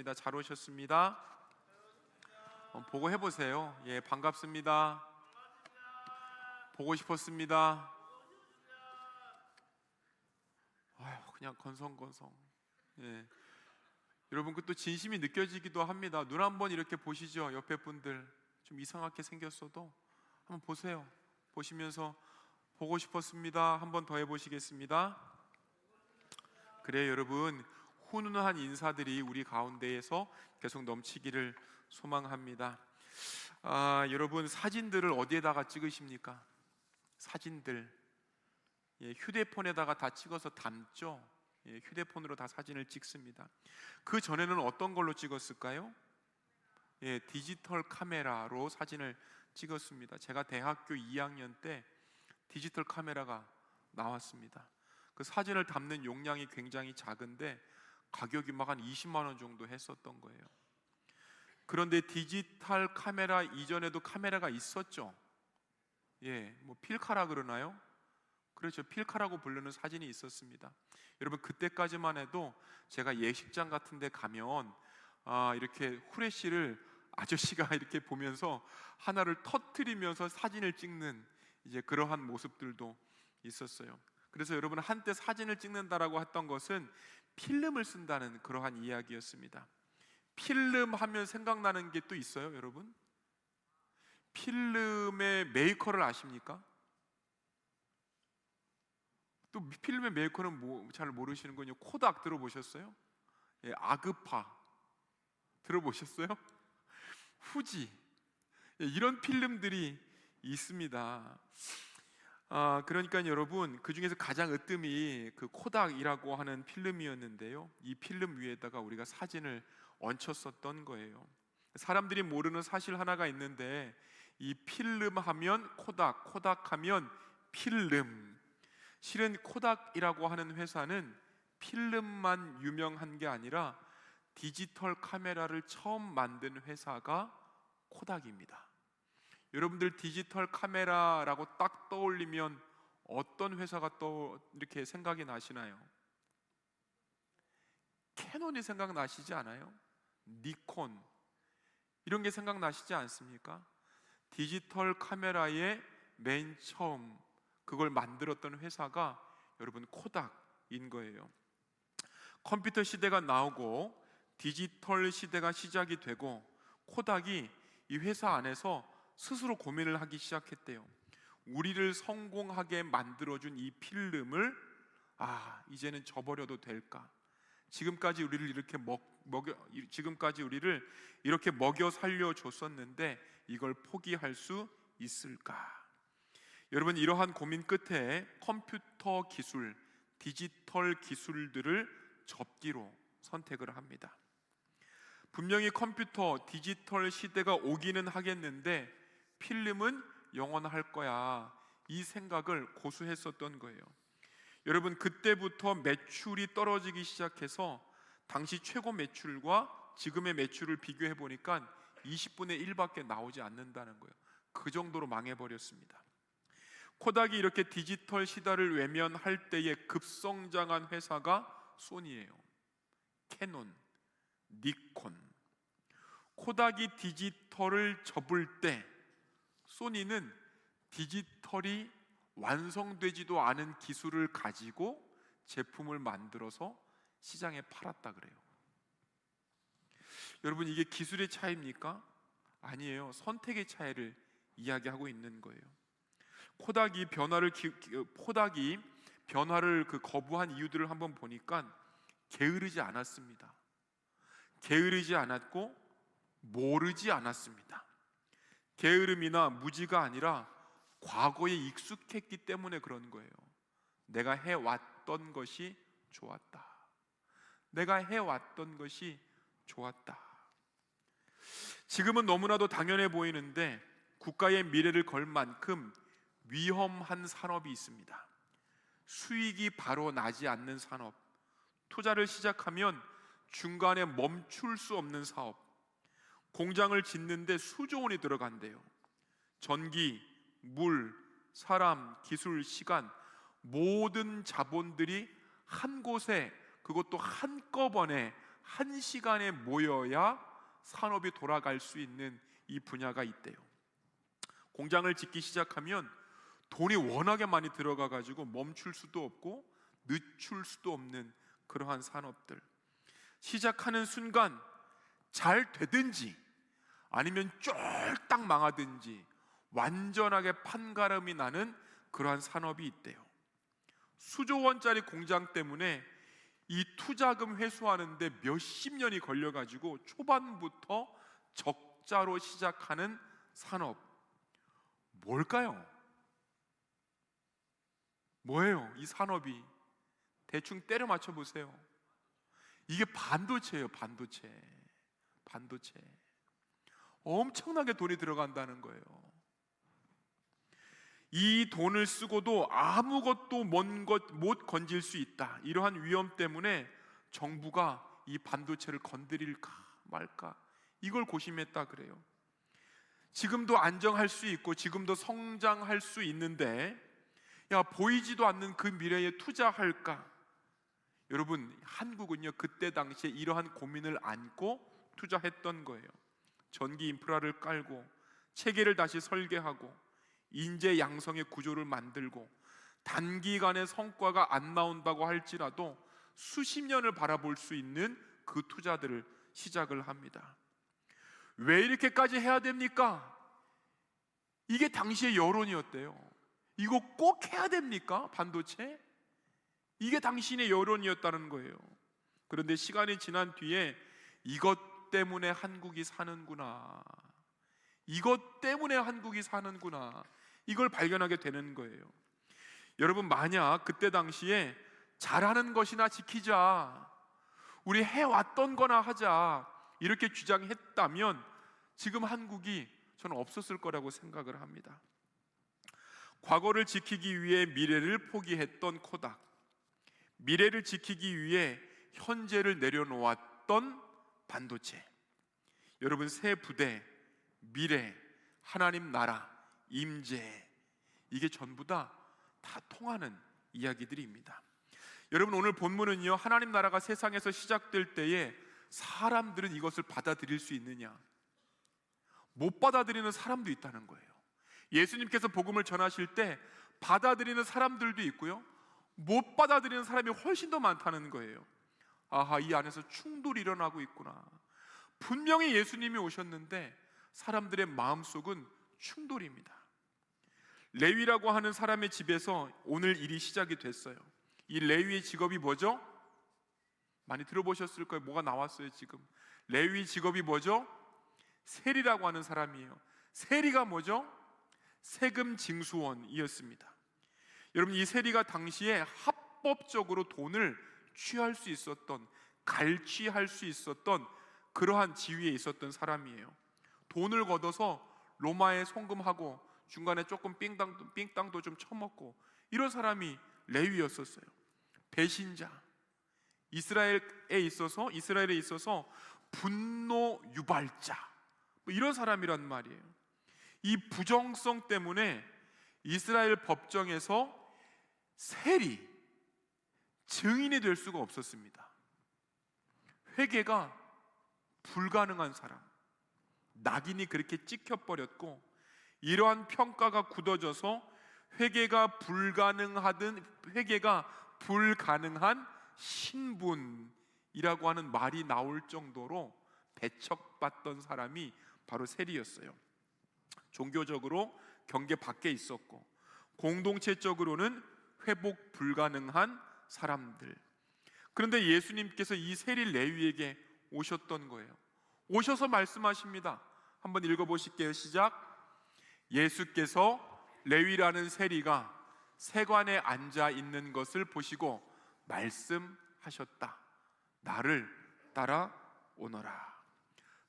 오셨습니다. 잘 오셨습니다. 보고 해보세요. 예, 반갑습니다. 보고 싶었습니다. 아휴, 그냥 건성건성. 예. 여러분, 그 또 진심이 느껴지기도 합니다. 눈 한번 이렇게 보시죠. 옆에 분들 좀 이상하게 생겼어도 한번 보세요. 보시면서 보고 싶었습니다. 한번 더 해보시겠습니다. 그래요, 여러분. 훈훈한 인사들이 우리 가운데에서 계속 넘치기를 소망합니다. 여러분, 사진들을 어디에다가 찍으십니까? 사진들, 예, 휴대폰에다가 다 찍어서 담죠. 예, 휴대폰으로 다 사진을 찍습니다. 그 전에는 어떤 걸로 찍었을까요? 예, 디지털 카메라로 사진을 찍었습니다. 제가 대학교 2학년 때 디지털 카메라가 나왔습니다. 그 사진을 담는 용량이 굉장히 작은데 가격이 막 한 20만 원 정도 했었던 거예요. 그런데 디지털 카메라 이전에도 카메라가 있었죠. 예, 뭐 필카라 그러나요? 그렇죠. 필카라고 부르는 사진이 있었습니다. 여러분, 그때까지만 해도 제가 예식장 같은 데 가면 이렇게 후레쉬를 아저씨가 이렇게 보면서 하나를 터뜨리면서 사진을 찍는 이제 그러한 모습들도 있었어요. 그래서 여러분, 한때 사진을 찍는다라고 했던 것은 필름을 쓴다는 그러한 이야기였습니다. 필름 하면 생각나는 게 또 있어요, 여러분? 필름의 메이커를 아십니까? 또 필름의 메이커는 잘 모르시는군요. 코닥 들어보셨어요? 예, 아그파 들어보셨어요? 후지, 예, 이런 필름들이 있습니다. 그러니까 여러분, 그 중에서 가장 으뜸이 그 코닥이라고 하는 필름이었는데요, 이 필름 위에다가 우리가 사진을 얹혔었던 거예요. 사람들이 모르는 사실 하나가 있는데, 이 필름 하면 코닥, 코닥 하면 필름. 실은 코닥이라고 하는 회사는 필름만 유명한 게 아니라 디지털 카메라를 처음 만든 회사가 코닥입니다. 여러분들, 디지털 카메라라고 딱 떠올리면 어떤 회사가 또 이렇게 생각이 나시나요? 캐논이 생각나시지 않아요? 니콘, 이런 게 생각나시지 않습니까? 디지털 카메라의 맨 처음 그걸 만들었던 회사가 여러분 코닥인 거예요. 컴퓨터 시대가 나오고 디지털 시대가 시작이 되고 코닥이 이 회사 안에서 스스로 고민을 하기 시작했대요. 우리를 성공하게 만들어준 이 필름을 이제는 저버려도 될까? 지금까지 우리를 이렇게 먹여 살려줬었는데 이걸 포기할 수 있을까? 여러분, 이러한 고민 끝에 컴퓨터 기술, 디지털 기술들을 접기로 선택을 합니다. 분명히 컴퓨터, 디지털 시대가 오기는 하겠는데 필름은 영원할 거야, 이 생각을 고수했었던 거예요. 여러분, 그때부터 매출이 떨어지기 시작해서 당시 최고 매출과 지금의 매출을 비교해 보니까 20분의 1밖에 나오지 않는다는 거예요. 그 정도로 망해버렸습니다. 코닥이 이렇게 디지털 시대를 외면할 때에 급성장한 회사가 소니예요. 캐논, 니콘. 코닥이 디지털을 접을 때 소니는 디지털이 완성되지도 않은 기술을 가지고 제품을 만들어서 시장에 팔았다 그래요. 여러분, 이게 기술의 차이입니까? 아니에요. 선택의 차이를 이야기하고 있는 거예요. 코닥이 변화를 거부한 이유들을 한번 보니까 게으르지 않았습니다. 게으르지 않았고 모르지 않았습니다. 게으름이나 무지가 아니라 과거에 익숙했기 때문에 그런 거예요. 내가 해왔던 것이 좋았다. 내가 해왔던 것이 좋았다. 지금은 너무나도 당연해 보이는데 국가의 미래를 걸 만큼 위험한 산업이 있습니다. 수익이 바로 나지 않는 산업, 투자를 시작하면 중간에 멈출 수 없는 사업, 공장을 짓는데 수조 원이 들어간대요. 전기, 물, 사람, 기술, 시간, 모든 자본들이 한 곳에, 그것도 한꺼번에 한 시간에 모여야 산업이 돌아갈 수 있는 이 분야가 있대요. 공장을 짓기 시작하면 돈이 워낙에 많이 들어가 가지고 멈출 수도 없고 늦출 수도 없는 그러한 산업들, 시작하는 순간 잘 되든지 아니면 쫄딱 망하든지 완전하게 판가름이 나는 그러한 산업이 있대요. 수조 원짜리 공장 때문에 이 투자금 회수하는데 몇십 년이 걸려가지고 초반부터 적자로 시작하는 산업, 뭘까요? 뭐예요? 이 산업이 대충 때려 맞춰 보세요. 이게 반도체예요. 반도체. 엄청나게 돈이 들어간다는 거예요. 이 돈을 쓰고도 아무것도 못 건질 수 있다. 이러한 위험 때문에 정부가 이 반도체를 건드릴까 말까 이걸 고심했다 그래요. 지금도 안정할 수 있고 지금도 성장할 수 있는데 보이지도 않는 그 미래에 투자할까? 여러분, 한국은요 그때 당시에 이러한 고민을 안고 투자했던 거예요. 전기 인프라를 깔고 체계를 다시 설계하고 인재 양성의 구조를 만들고 단기간에 성과가 안 나온다고 할지라도 수십 년을 바라볼 수 있는 그 투자들을 시작을 합니다. 왜 이렇게까지 해야 됩니까? 이게 당시의 여론이었대요. 이거 꼭 해야 됩니까? 반도체? 이게 당신의 여론이었다는 거예요. 그런데 시간이 지난 뒤에 이것 때문에 한국이 사는구나, 이것 때문에 한국이 사는구나, 이걸 발견하게 되는 거예요. 여러분, 만약 그때 당시에 잘하는 것이나 지키자, 우리 해왔던 거나 하자 이렇게 주장했다면 지금 한국이 저는 없었을 거라고 생각을 합니다. 과거를 지키기 위해 미래를 포기했던 코닥, 미래를 지키기 위해 현재를 내려놓았던 반도체. 여러분, 새 부대, 미래, 하나님 나라, 임재, 이게 전부 다 통하는 이야기들입니다. 여러분, 오늘 본문은요 하나님 나라가 세상에서 시작될 때에 사람들은 이것을 받아들일 수 있느냐, 못 받아들이는 사람도 있다는 거예요. 예수님께서 복음을 전하실 때 받아들이는 사람들도 있고요, 못 받아들이는 사람이 훨씬 더 많다는 거예요. 아하, 이 안에서 충돌이 일어나고 있구나. 분명히 예수님이 오셨는데 사람들의 마음속은 충돌입니다. 레위라고 하는 사람의 집에서 오늘 일이 시작이 됐어요. 이 레위의 직업이 뭐죠? 많이 들어보셨을 거예요. 뭐가 나왔어요 지금. 레위 직업이 뭐죠? 세리라고 하는 사람이에요. 세리가 뭐죠? 세금 징수원이었습니다. 여러분, 이 세리가 당시에 합법적으로 돈을 취할 수 있었던, 갈취할 수 있었던 그러한 지위에 있었던 사람이에요. 돈을 걷어서 로마에 송금하고 중간에 조금 삥땅도 좀 처먹고 이런 사람이 레위였었어요. 배신자, 이스라엘에 있어서 분노 유발자, 이런 사람이란 말이에요. 이 부정성 때문에 이스라엘 법정에서 세리, 증인이 될 수가 없었습니다. 회개가 불가능한 사람, 낙인이 그렇게 찍혀버렸고 이러한 평가가 굳어져서 회개가 불가능한 신분이라고 하는 말이 나올 정도로 배척받던 사람이 바로 세리였어요. 종교적으로 경계 밖에 있었고 공동체적으로는 회복 불가능한 사람들. 그런데 예수님께서 이 세리 레위에게 오셨던 거예요. 오셔서 말씀하십니다. 한번 읽어보실게요. 시작. 예수께서 레위라는 세리가 세관에 앉아 있는 것을 보시고 말씀하셨다. 나를 따라오너라.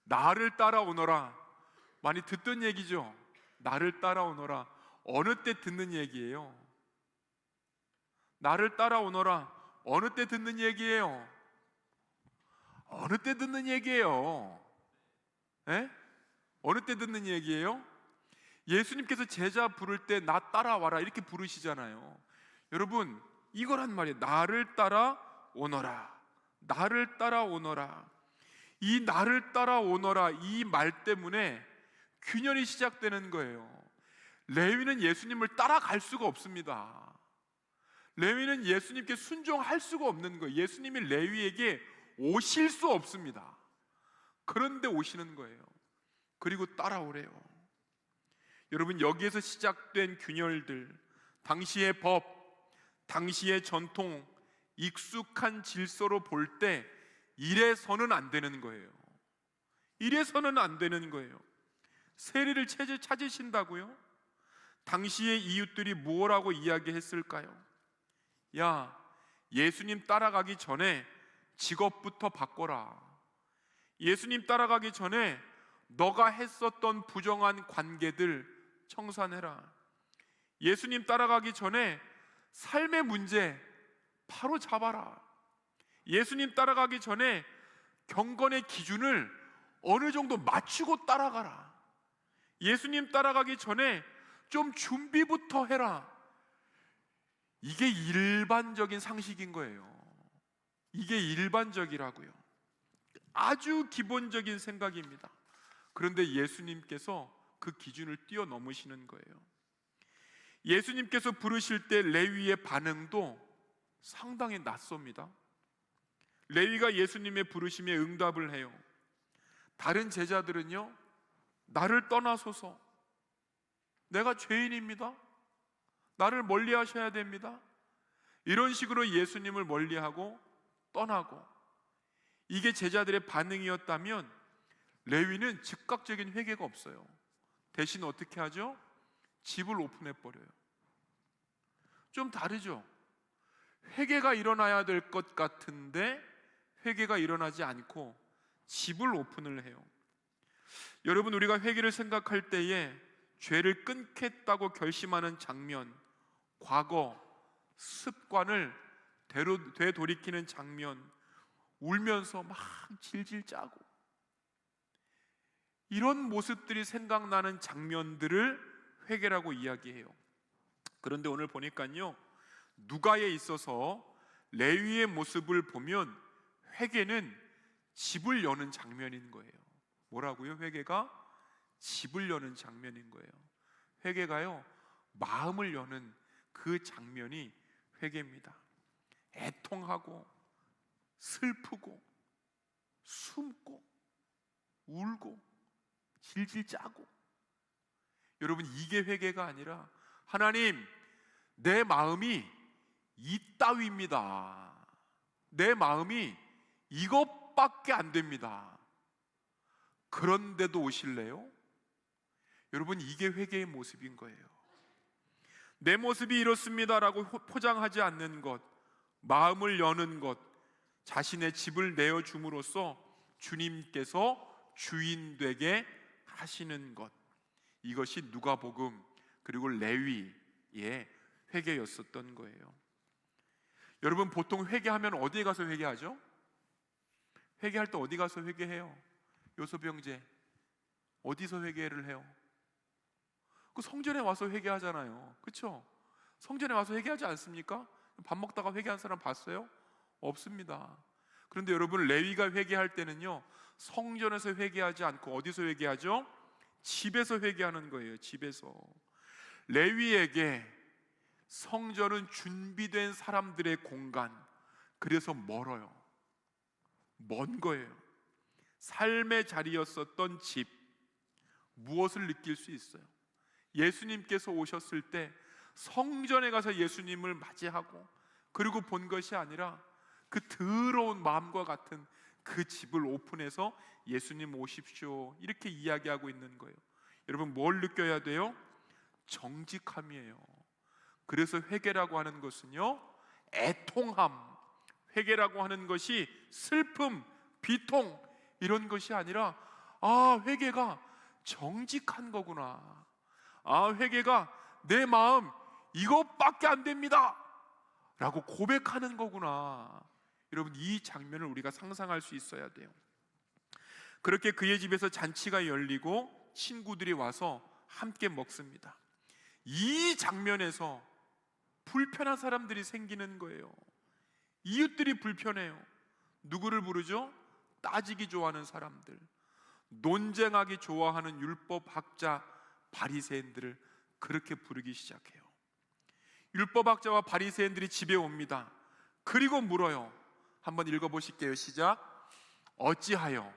나를 따라오너라. 많이 듣던 얘기죠. 나를 따라오너라. 어느 때 듣는 얘기예요? 나를 따라오너라. 어느 때 듣는 얘기예요? 어느 때 듣는 얘기예요? 에? 어느 때 듣는 얘기예요? 예수님께서 제자 부를 때 나 따라와라 이렇게 부르시잖아요. 여러분, 이거란 말이에요. 나를 따라오너라. 나를 따라오너라. 이 나를 따라오너라 이 말 때문에 균열이 시작되는 거예요. 레위는 예수님을 따라갈 수가 없습니다. 레위는 예수님께 순종할 수가 없는 거예요. 예수님이 레위에게 오실 수 없습니다. 그런데 오시는 거예요. 그리고 따라오래요. 여러분, 여기에서 시작된 균열들, 당시의 법, 당시의 전통, 익숙한 질서로 볼 때 이래서는 안 되는 거예요. 이래서는 안 되는 거예요. 세리를 찾으신다고요? 당시의 이웃들이 무엇라고 이야기했을까요? 야, 예수님 따라가기 전에 직업부터 바꿔라. 예수님 따라가기 전에 너가 했었던 부정한 관계들 청산해라. 예수님 따라가기 전에 삶의 문제 바로 잡아라. 예수님 따라가기 전에 경건의 기준을 어느 정도 맞추고 따라가라. 예수님 따라가기 전에 좀 준비부터 해라. 이게 일반적인 상식인 거예요. 이게 일반적이라고요. 아주 기본적인 생각입니다. 그런데 예수님께서 그 기준을 뛰어넘으시는 거예요. 예수님께서 부르실 때 레위의 반응도 상당히 낯섭니다. 레위가 예수님의 부르심에 응답을 해요. 다른 제자들은요, 나를 떠나소서, 내가 죄인입니다, 나를 멀리 하셔야 됩니다, 이런 식으로 예수님을 멀리하고 떠나고, 이게 제자들의 반응이었다면 레위는 즉각적인 회개가 없어요. 대신 어떻게 하죠? 집을 오픈해버려요. 좀 다르죠? 회개가 일어나야 될 것 같은데 회개가 일어나지 않고 집을 오픈을 해요. 여러분, 우리가 회개를 생각할 때에 죄를 끊겠다고 결심하는 장면, 과거, 습관을 되돌이키는 장면, 울면서 막 질질 짜고, 이런 모습들이 생각나는 장면들을 회개라고 이야기해요. 그런데 오늘 보니까요, 누가에 있어서 레위의 모습을 보면 회개는 집을 여는 장면인 거예요. 뭐라고요? 회개가 집을 여는 장면인 거예요. 회개가요, 마음을 여는 그 장면이 회개입니다. 애통하고 슬프고 숨고 울고 질질 짜고. 여러분, 이게 회개가 아니라 하나님, 내 마음이 이따위입니다. 내 마음이 이것밖에 안 됩니다. 그런데도 오실래요? 여러분, 이게 회개의 모습인 거예요. 내 모습이 이렇습니다라고 포장하지 않는 것, 마음을 여는 것, 자신의 집을 내어줌으로써 주님께서 주인 되게 하시는 것, 이것이 누가복음 그리고 레위의 회개였었던 거예요. 여러분, 보통 회개하면 어디에 가서 회개하죠? 회개할 때 어디 가서 회개해요? 요셉 형제, 어디서 회개를 해요? 그 성전에 와서 회개하잖아요. 그렇죠? 성전에 와서 회개하지 않습니까? 밥 먹다가 회개한 사람 봤어요? 없습니다. 그런데 여러분, 레위가 회개할 때는요, 성전에서 회개하지 않고 어디서 회개하죠? 집에서 회개하는 거예요. 집에서. 레위에게 성전은 준비된 사람들의 공간, 그래서 멀어요. 먼 거예요. 삶의 자리였었던 집. 무엇을 느낄 수 있어요? 예수님께서 오셨을 때 성전에 가서 예수님을 맞이하고 그리고 본 것이 아니라 그 더러운 마음과 같은 그 집을 오픈해서 예수님 오십시오, 이렇게 이야기하고 있는 거예요. 여러분, 뭘 느껴야 돼요? 정직함이에요. 그래서 회개라고 하는 것은요, 애통함, 회개라고 하는 것이 슬픔, 비통, 이런 것이 아니라, 아, 회개가 정직한 거구나, 아, 회개가 내 마음 이것밖에 안 됩니다 라고 고백하는 거구나. 여러분, 이 장면을 우리가 상상할 수 있어야 돼요. 그렇게 그의 집에서 잔치가 열리고 친구들이 와서 함께 먹습니다. 이 장면에서 불편한 사람들이 생기는 거예요. 이웃들이 불편해요. 누구를 부르죠? 따지기 좋아하는 사람들, 논쟁하기 좋아하는 율법학자 바리새인들을 그렇게 부르기 시작해요. 율법학자와 바리새인들이 집에 옵니다. 그리고 물어요. 한번 읽어보실게요. 시작. 어찌하여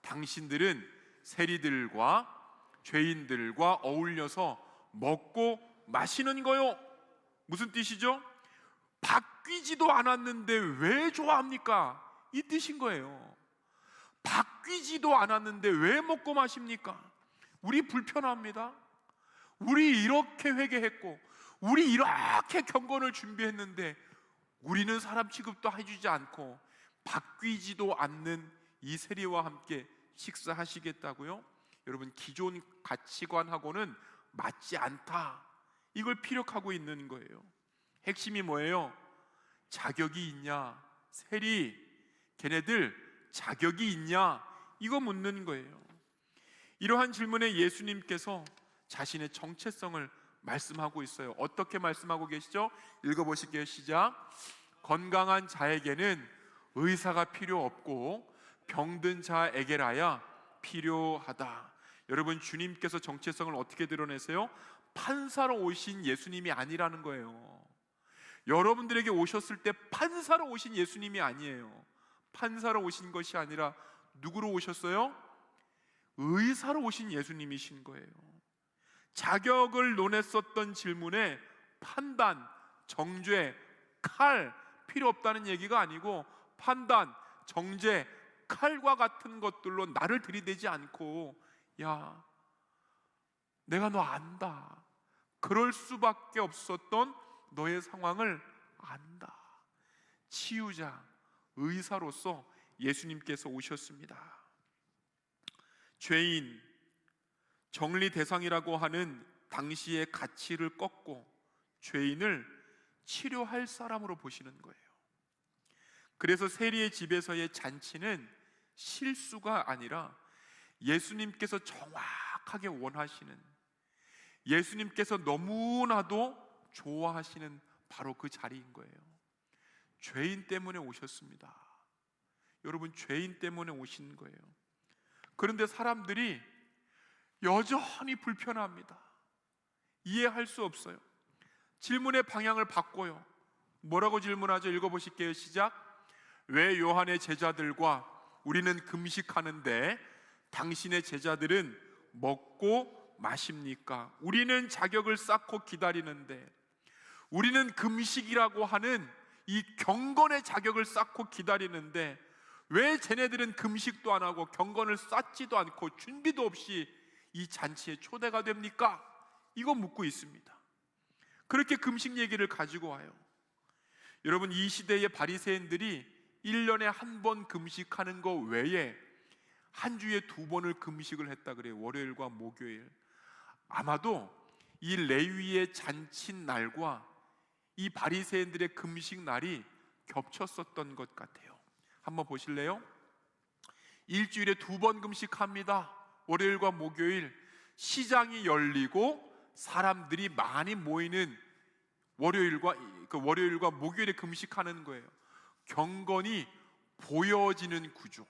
당신들은 세리들과 죄인들과 어울려서 먹고 마시는 거요? 무슨 뜻이죠? 바뀌지도 않았는데 왜 좋아합니까? 이 뜻인 거예요. 바뀌지도 않았는데 왜 먹고 마십니까? 우리 불편합니다. 우리 이렇게 회개했고, 우리 이렇게 경건을 준비했는데 우리는 사람 취급도 해주지 않고 바뀌지도 않는 이 세리와 함께 식사하시겠다고요? 여러분, 기존 가치관하고는 맞지 않다, 이걸 피력하고 있는 거예요. 핵심이 뭐예요? 자격이 있냐? 세리, 걔네들 자격이 있냐? 이거 묻는 거예요. 이러한 질문에 예수님께서 자신의 정체성을 말씀하고 있어요. 어떻게 말씀하고 계시죠? 읽어보실게요. 시작. 건강한 자에게는 의사가 필요 없고 병든 자에게라야 필요하다. 여러분, 주님께서 정체성을 어떻게 드러내세요? 판사로 오신 예수님이 아니라는 거예요. 여러분들에게 오셨을 때 판사로 오신 예수님이 아니에요. 판사로 오신 것이 아니라 누구로 오셨어요? 의사로 오신 예수님이신 거예요. 자격을 논했었던 질문에 판단, 정죄, 칼 필요 없다는 얘기가 아니고, 판단, 정죄, 칼과 같은 것들로 나를 들이대지 않고, 야, 내가 너 안다, 그럴 수밖에 없었던 너의 상황을 안다. 치유자, 의사로서 예수님께서 오셨습니다. 죄인, 정리 대상이라고 하는 당시의 가치를 꺾고 죄인을 치료할 사람으로 보시는 거예요. 그래서 세리의 집에서의 잔치는 실수가 아니라 예수님께서 정확하게 원하시는, 예수님께서 너무나도 좋아하시는 바로 그 자리인 거예요. 죄인 때문에 오셨습니다. 여러분, 죄인 때문에 오신 거예요. 그런데 사람들이 여전히 불편합니다. 이해할 수 없어요. 질문의 방향을 바꿔요. 뭐라고 질문하죠? 읽어보실게요. 시작. 왜 요한의 제자들과 우리는 금식하는데 당신의 제자들은 먹고 마십니까? 우리는 자격을 쌓고 기다리는데, 우리는 금식이라고 하는 이 경건의 자격을 쌓고 기다리는데 왜 쟤네들은 금식도 안 하고 경건을 쌓지도 않고 준비도 없이 이 잔치에 초대가 됩니까? 이거 묻고 있습니다. 그렇게 금식 얘기를 가지고 와요. 여러분, 이 시대의 바리새인들이 1년에 한 번 금식하는 거 외에 한 주에 2번을 금식을 했다 그래요. 월요일과 목요일. 아마도 이 레위의 잔치 날과 이 바리새인들의 금식 날이 겹쳤었던 것 같아요. 한번 보실래요? 일주일에 2번 금식합니다. 월요일과 목요일. 시장이 열리고 사람들이 많이 모이는 월요일과 목요일에 금식하는 거예요. 경건이 보여지는 구조,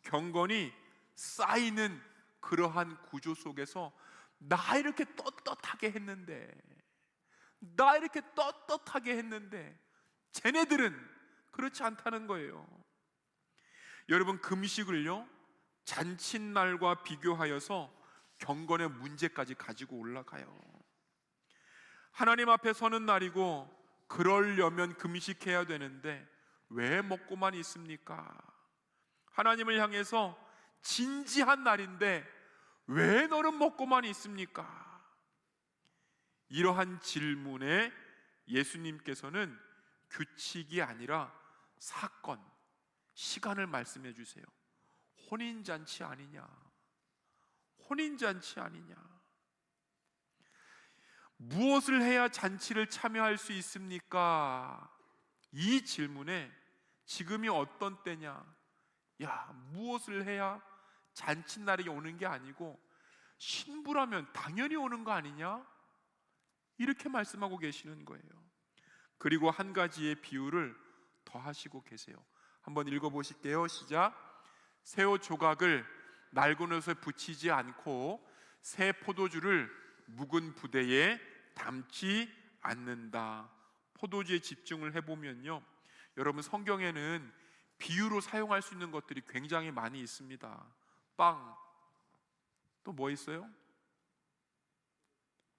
경건이 쌓이는 그러한 구조 속에서 나 이렇게 떳떳하게 했는데, 나 이렇게 떳떳하게 했는데 쟤네들은 그렇지 않다는 거예요. 여러분, 금식을요 잔칫날과 비교하여서 경건의 문제까지 가지고 올라가요. 하나님 앞에 서는 날이고 그러려면 금식해야 되는데 왜 먹고만 있습니까? 하나님을 향해서 진지한 날인데 왜 너는 먹고만 있습니까? 이러한 질문에 예수님께서는 규칙이 아니라 사건, 시간을 말씀해 주세요. 혼인잔치 아니냐? 혼인잔치 아니냐? 무엇을 해야 잔치를 참여할 수 있습니까? 이 질문에 지금이 어떤 때냐? 야, 무엇을 해야 잔칫날이 오는 게 아니고 신부라면 당연히 오는 거 아니냐? 이렇게 말씀하고 계시는 거예요. 그리고 한 가지의 비유를 더 하시고 계세요. 한번 읽어보실게요. 시작. 새우 조각을 낡은 옷에 붙이지 않고 새 포도주를 묵은 부대에 담지 않는다. 포도주에 집중을 해보면요, 여러분 성경에는 비유로 사용할 수 있는 것들이 굉장히 많이 있습니다. 빵, 또 뭐 있어요?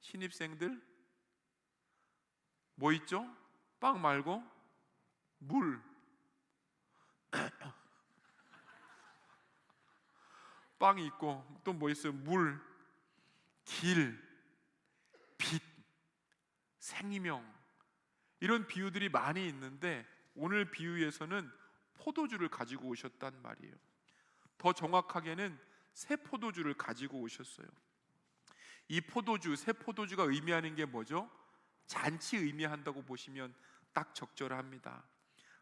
신입생들 뭐 있죠? 빵 말고 물. 빵이 있고 또 뭐 있어요? 물, 길, 빛, 생명, 이런 비유들이 많이 있는데 오늘 비유에서는 포도주를 가지고 오셨단 말이에요. 더 정확하게는 새 포도주를 가지고 오셨어요. 이 포도주, 새 포도주가 의미하는 게 뭐죠? 잔치 의미한다고 보시면 딱 적절합니다.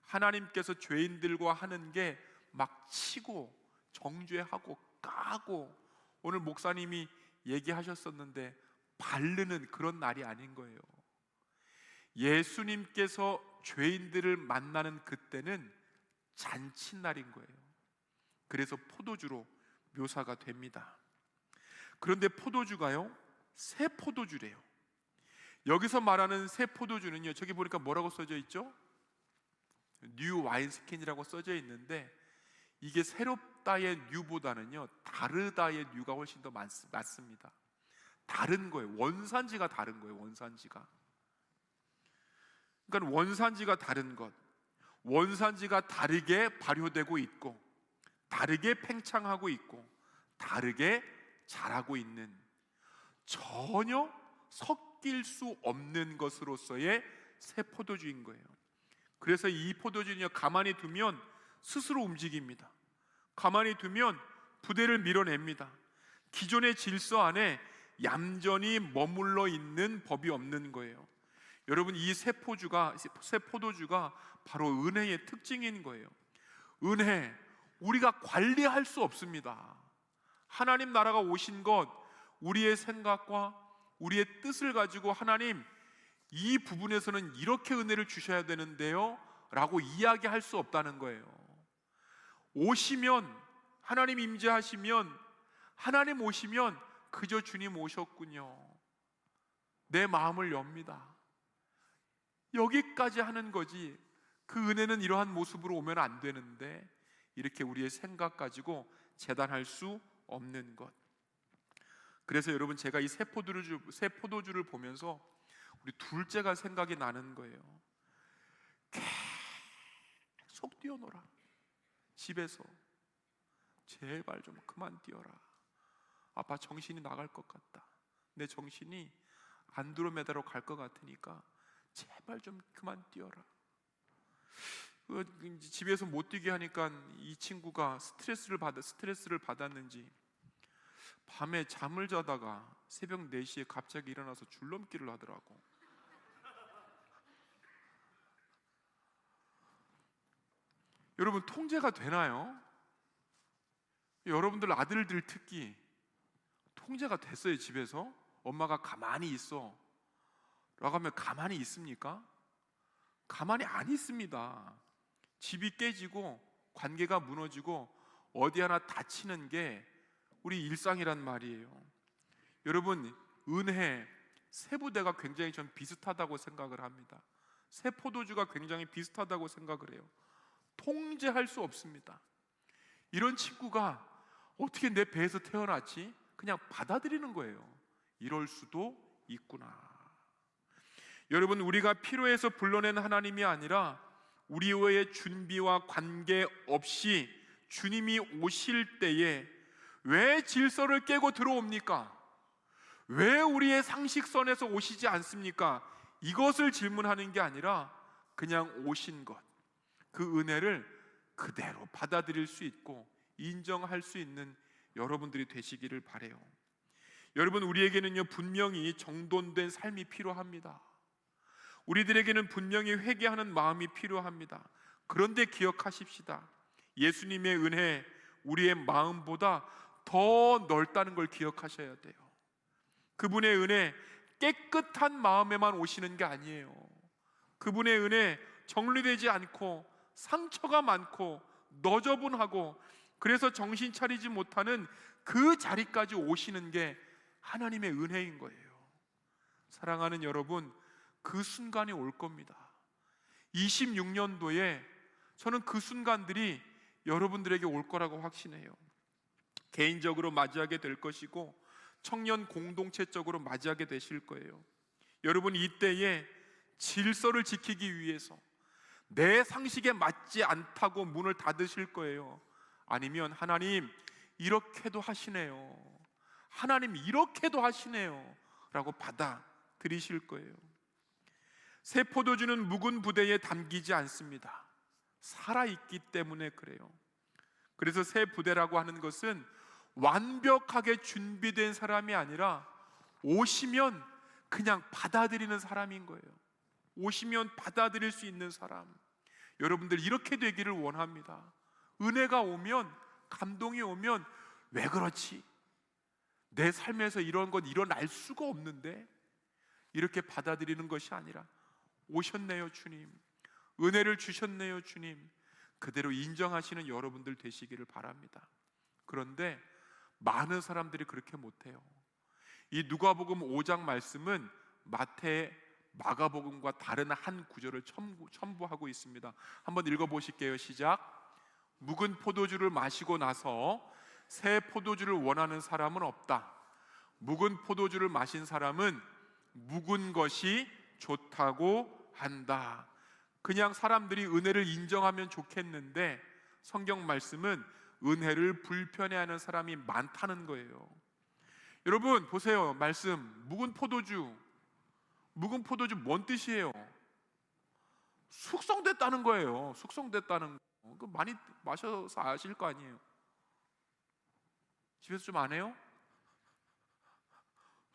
하나님께서 죄인들과 하는 게 막 치고 정죄하고 까고, 오늘 목사님이 얘기하셨었는데 바르는 그런 날이 아닌 거예요. 예수님께서 죄인들을 만나는 그때는 잔칫날인 거예요. 그래서 포도주로 묘사가 됩니다. 그런데 포도주가요, 새 포도주래요. 여기서 말하는 새 포도주는요, 저기 보니까 뭐라고 써져 있죠? 뉴 와인스킨이라고 써져 있는데, 이게 새롭다의 뉴보다는요 다르다의 뉴가 훨씬 더 맞습니다. 다른 거예요. 원산지가 다른 거예요. 원산지가. 그러니까 원산지가 다른 것, 원산지가 다르게 발효되고 있고 다르게 팽창하고 있고 다르게 자라고 있는, 전혀 섞일 수 없는 것으로서의 새 포도주인 거예요. 그래서 이 포도주는요, 가만히 두면 스스로 움직입니다. 가만히 두면 부대를 밀어냅니다. 기존의 질서 안에 얌전히 머물러 있는 법이 없는 거예요. 여러분, 이 새 포도주가 바로 은혜의 특징인 거예요. 은혜, 우리가 관리할 수 없습니다. 하나님 나라가 오신 것, 우리의 생각과 우리의 뜻을 가지고 하나님, 이 부분에서는 이렇게 은혜를 주셔야 되는데요 라고 이야기할 수 없다는 거예요. 오시면, 하나님 임재하시면, 하나님 오시면 그저 주님 오셨군요, 내 마음을 엽니다, 여기까지 하는 거지, 그 은혜는 이러한 모습으로 오면 안 되는데 이렇게 우리의 생각 가지고 재단할 수 없는 것. 그래서 여러분, 제가 이 새 포도주를 보면서 우리 둘째가 생각이 나는 거예요. 계속 뛰어놀아. 집에서 제발 좀 그만 뛰어라. 아빠 정신이 나갈 것 같다. 내 정신이 안드로메다로 갈 것 같으니까 제발 좀 그만 뛰어라. 집에서 못 뛰게 하니까 이 친구가 스트레스를 받았는지 밤에 잠을 자다가 새벽 4시에 갑자기 일어나서 줄넘기를 하더라고. 여러분, 통제가 되나요? 여러분들 아들들 특히 통제가 됐어요? 집에서 엄마가 가만히 있어 라고 하면 가만히 있습니까? 가만히 안 있습니다. 집이 깨지고 관계가 무너지고 어디 하나 다치는 게 우리 일상이란 말이에요. 여러분, 은혜, 새 부대가 굉장히 좀 비슷하다고 생각을 합니다. 새 포도주가 굉장히 비슷하다고 생각을 해요. 통제할 수 없습니다. 이런 친구가 어떻게 내 배에서 태어났지? 그냥 받아들이는 거예요. 이럴 수도 있구나. 여러분, 우리가 필요해서 불러낸 하나님이 아니라 우리와의 준비와 관계없이 주님이 오실 때에 왜 질서를 깨고 들어옵니까? 왜 우리의 상식선에서 오시지 않습니까? 이것을 질문하는 게 아니라 그냥 오신 것, 그 은혜를 그대로 받아들일 수 있고 인정할 수 있는 여러분들이 되시기를 바라요. 여러분, 우리에게는요 분명히 정돈된 삶이 필요합니다. 우리들에게는 분명히 회개하는 마음이 필요합니다. 그런데 기억하십시다. 예수님의 은혜, 우리의 마음보다 더 넓다는 걸 기억하셔야 돼요. 그분의 은혜, 깨끗한 마음에만 오시는 게 아니에요. 그분의 은혜, 정리되지 않고 상처가 많고 너저분하고 그래서 정신 차리지 못하는 그 자리까지 오시는 게 하나님의 은혜인 거예요. 사랑하는 여러분, 그 순간이 올 겁니다. 26년도에 저는 그 순간들이 여러분들에게 올 거라고 확신해요. 개인적으로 맞이하게 될 것이고 청년 공동체적으로 맞이하게 되실 거예요. 여러분, 이때에 질서를 지키기 위해서 내 상식에 맞지 않다고 문을 닫으실 거예요. 아니면 하나님 이렇게도 하시네요, 하나님 이렇게도 하시네요 라고 받아들이실 거예요. 새 포도주는 묵은 부대에 담기지 않습니다. 살아있기 때문에 그래요. 그래서 새 부대라고 하는 것은 완벽하게 준비된 사람이 아니라 오시면 그냥 받아들이는 사람인 거예요. 오시면 받아들일 수 있는 사람. 여러분들 이렇게 되기를 원합니다. 은혜가 오면, 감동이 오면 왜 그렇지? 내 삶에서 이런 건 일어날 수가 없는데, 이렇게 받아들이는 것이 아니라 오셨네요 주님, 은혜를 주셨네요 주님, 그대로 인정하시는 여러분들 되시기를 바랍니다. 그런데 많은 사람들이 그렇게 못해요. 이 누가복음 5장 말씀은 마태, 마가복음과 다른 한 구절을 첨부하고 있습니다. 한번 읽어보실게요. 시작. 묵은 포도주를 마시고 나서 새 포도주를 원하는 사람은 없다. 묵은 포도주를 마신 사람은 묵은 것이 좋다고 한다. 그냥 사람들이 은혜를 인정하면 좋겠는데 성경 말씀은 은혜를 불편해하는 사람이 많다는 거예요. 여러분 보세요. 말씀, 묵은 포도주. 묵은 포도주 뭔 뜻이에요? 숙성됐다는 거예요. 숙성됐다는 거. 많이 마셔서 아실 거 아니에요. 집에서 좀 안 해요?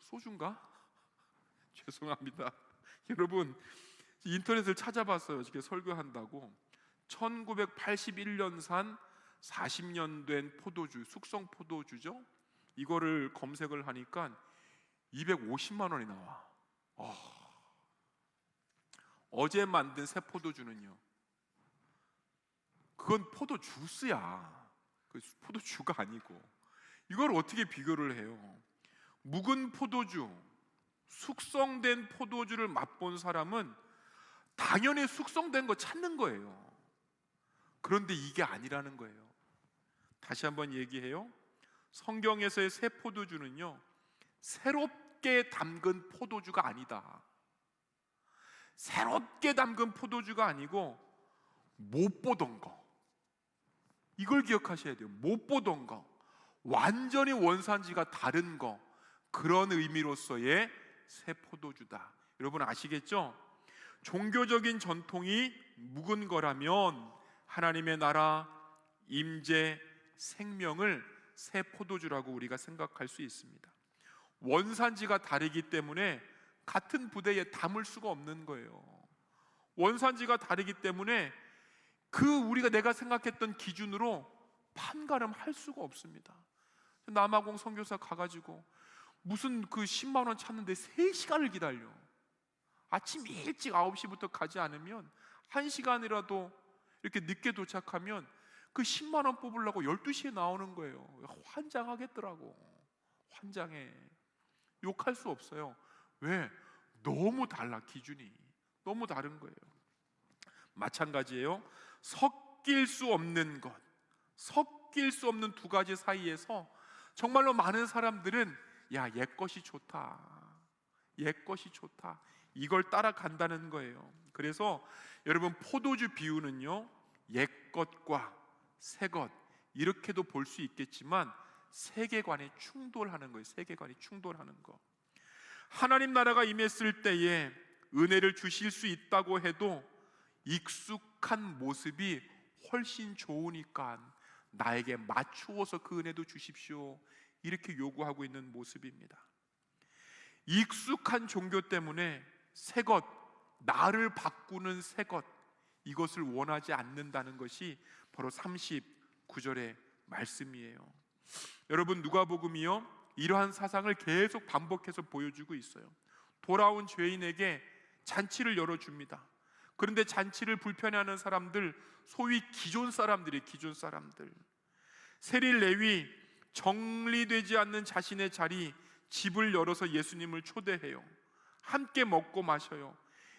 소주인가? 죄송합니다. 여러분 인터넷을 찾아봤어요. 이렇게 설교한다고. 1981년산 40년 된 포도주, 숙성 포도주죠. 이거를 검색을 하니까 250만 원이 나와. 어제 만든 새 포도주는요, 그건 포도 주스야. 그 포도주가 아니고. 이걸 어떻게 비교를 해요? 묵은 포도주, 숙성된 포도주를 맛본 사람은 당연히 숙성된 거 찾는 거예요. 그런데 이게 아니라는 거예요. 다시 한번 얘기해요. 성경에서의 새 포도주는요, 새롭게 담근 포도주가 아니다. 새롭게 담근 포도주가 아니고 못 보던 거, 이걸 기억하셔야 돼요. 못 보던 거, 완전히 원산지가 다른 거, 그런 의미로서의 새 포도주다. 여러분 아시겠죠? 종교적인 전통이 묵은 거라면 하나님의 나라, 임재, 생명을 새 포도주라고 우리가 생각할 수 있습니다. 원산지가 다르기 때문에 같은 부대에 담을 수가 없는 거예요. 원산지가 다르기 때문에 우리가 내가 생각했던 기준으로 판가름할 수가 없습니다. 남아공 선교사 가가지고 무슨 10만 원 찾는데 3시간을 기다려. 아침 일찍 9시부터 가지 않으면 1시간이라도 이렇게 늦게 도착하면 그 10만 원 뽑으려고 12시에 나오는 거예요. 환장하겠더라고. 환장해. 욕할 수 없어요. 왜? 너무 달라. 기준이 너무 다른 거예요. 마찬가지예요. 섞일 수 없는 것, 섞일 수 없는 두 가지 사이에서 정말로 많은 사람들은 옛 것이 좋다, 옛 것이 좋다, 이걸 따라간다는 거예요. 그래서 여러분 포도주 비유는요, 옛 것과 새 것 이렇게도 볼 수 있겠지만 세계관이 충돌하는 거예요. 세계관이 충돌하는 거. 하나님 나라가 임했을 때에 은혜를 주실 수 있다고 해도 익숙한 모습이 훨씬 좋으니까 나에게 맞추어서 그 은혜도 주십시오, 이렇게 요구하고 있는 모습입니다. 익숙한 종교 때문에 새 것, 나를 바꾸는 새 것, 이것을 원하지 않는다는 것이 바로 39절의 말씀이에요. 여러분 누가복음이요, 이러한 사상을 계속 반복해서 보여주고 있어요. 돌아온 죄인에게 잔치를 열어줍니다. 그런데 잔치를 불편해하는 사람들, 소위 기존 사람들이 기존 사람들. 세리 레위, 정리되지 않는 자신의 자리, 집을 열어서 예수님을 초대해요. 함께 먹고 마셔요.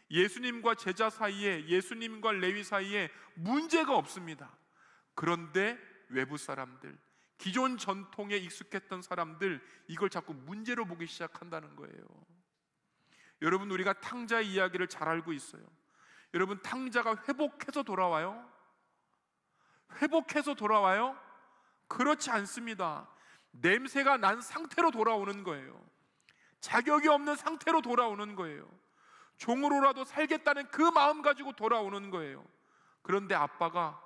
예수님과 제자 사이에, 예수님과 레위 사이에 문제가 없습니다. 그런데 외부 사람들, 기존 전통에 익숙했던 사람들, 이걸 자꾸 문제로 보기 시작한다는 거예요. 여러분, 우리가 탕자의 이야기를 잘 알고 있어요. 여러분, 탕자가 회복해서 돌아와요? 회복해서 돌아와요? 그렇지 않습니다. 냄새가 난 상태로 돌아오는 거예요. 자격이 없는 상태로 돌아오는 거예요. 종으로라도 살겠다는 그 마음 가지고 돌아오는 거예요. 그런데 아빠가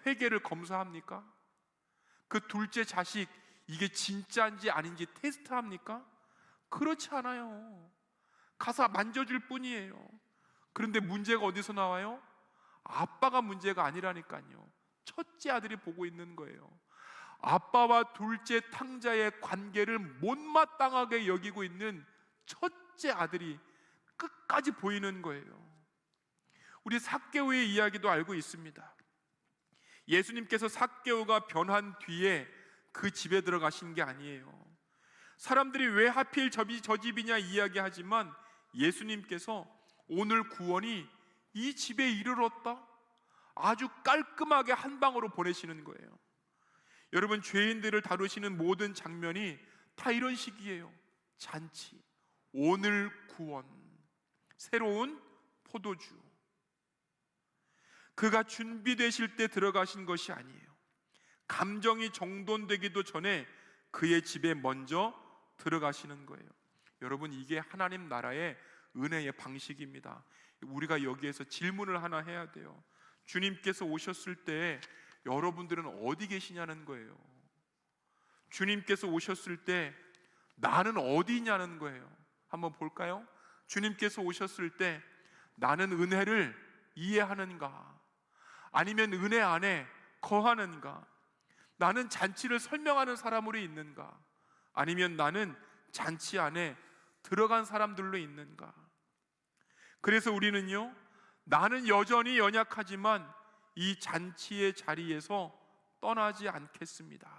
회개를 검사합니까? 그 둘째 자식, 이게 진짜인지 아닌지 테스트합니까? 그렇지 않아요. 가서 만져줄 뿐이에요. 그런데 문제가 어디서 나와요? 아빠가 문제가 아니라니까요. 첫째 아들이 보고 있는 거예요. 아빠와 둘째 탕자의 관계를 못마땅하게 여기고 있는 첫째 아들이 끝까지 보이는 거예요. 우리 삭개오의 이야기도 알고 있습니다. 예수님께서 삭개오가 변한 뒤에 그 집에 들어가신 게 아니에요. 사람들이 왜 하필 저 집이냐 이야기하지만 예수님께서 오늘 구원이 이 집에 이르렀다, 아주 깔끔하게 한 방으로 보내시는 거예요. 여러분, 죄인들을 다루시는 모든 장면이 다 이런 식이에요. 잔치, 오늘 구원, 새로운 포도주. 그가 준비되실 때 들어가신 것이 아니에요. 감정이 정돈되기도 전에 그의 집에 먼저 들어가시는 거예요. 여러분, 이게 하나님 나라의 은혜의 방식입니다. 우리가 여기에서 질문을 하나 해야 돼요. 주님께서 오셨을 때 여러분들은 어디 계시냐는 거예요. 주님께서 오셨을 때 나는 어디 있냐는 거예요. 한번 볼까요? 주님께서 오셨을 때 나는 은혜를 이해하는가? 아니면 은혜 안에 거하는가? 나는 잔치를 설명하는 사람으로 있는가? 아니면 나는 잔치 안에 들어간 사람들로 있는가? 그래서 우리는요, 나는 여전히 연약하지만 이 잔치의 자리에서 떠나지 않겠습니다.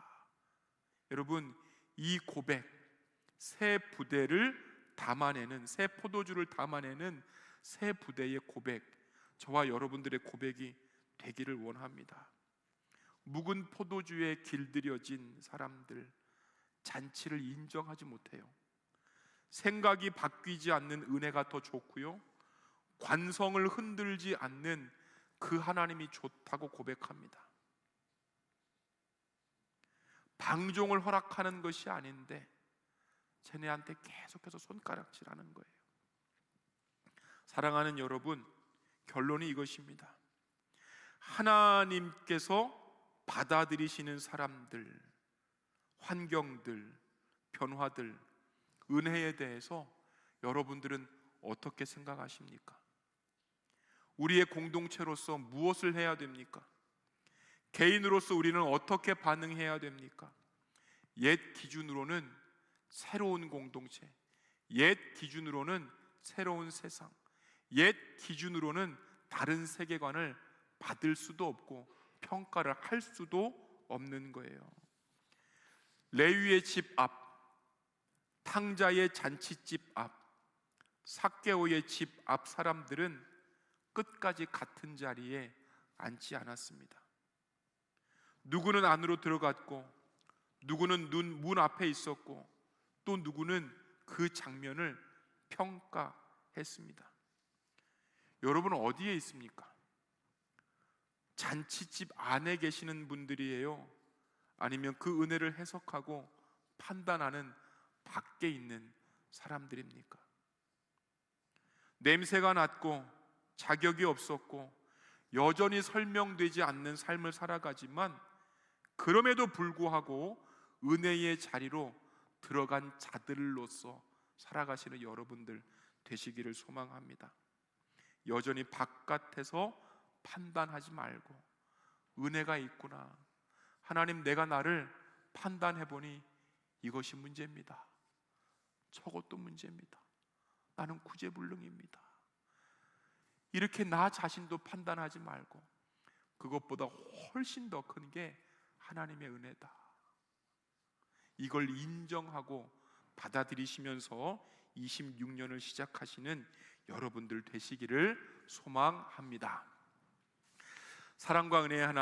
여러분, 이 고백, 새 부대를 담아내는, 새 포도주를 담아내는 새 부대의 고백, 저와 여러분들의 고백이 되기를 원합니다. 묵은 포도주에 길들여진 사람들, 잔치를 인정하지 못해요. 생각이 바뀌지 않는 은혜가 더 좋고요, 관성을 흔들지 않는 그 하나님이 좋다고 고백합니다. 방종을 허락하는 것이 아닌데 쟤네한테 계속해서 손가락질하는 거예요. 사랑하는 여러분, 결론이 이것입니다. 하나님께서 받아들이시는 사람들, 환경들, 변화들, 은혜에 대해서 여러분들은 어떻게 생각하십니까? 우리의 공동체로서 무엇을 해야 됩니까? 개인으로서 우리는 어떻게 반응해야 됩니까? 옛 기준으로는 새로운 공동체, 옛 기준으로는 새로운 세상, 옛 기준으로는 다른 세계관을 받을 수도 없고 평가를 할 수도 없는 거예요. 레위의 집 앞, 탕자의 잔치집 앞, 삭개오의 집 앞 사람들은 끝까지 같은 자리에 앉지 않았습니다. 누구는 안으로 들어갔고, 누구는 문 앞에 있었고, 또 누구는 그 장면을 평가했습니다. 여러분은 어디에 있습니까? 잔치집 안에 계시는 분들이에요? 아니면 그 은혜를 해석하고 판단하는 밖에 있는 사람들입니까? 냄새가 났고 자격이 없었고 여전히 설명되지 않는 삶을 살아가지만 그럼에도 불구하고 은혜의 자리로 들어간 자들로서 살아가시는 여러분들 되시기를 소망합니다. 여전히 바깥에서 판단하지 말고 은혜가 있구나, 하나님 내가 나를 판단해보니 이것이 문제입니다, 저것도 문제입니다, 나는 구제불능입니다, 이렇게 나 자신도 판단하지 말고 그것보다 훨씬 더 큰 게 하나님의 은혜다. 이걸 인정하고 받아들이시면서 26년을 시작하시는 여러분들 되시기를 소망합니다. 사랑과 은혜의 하나님,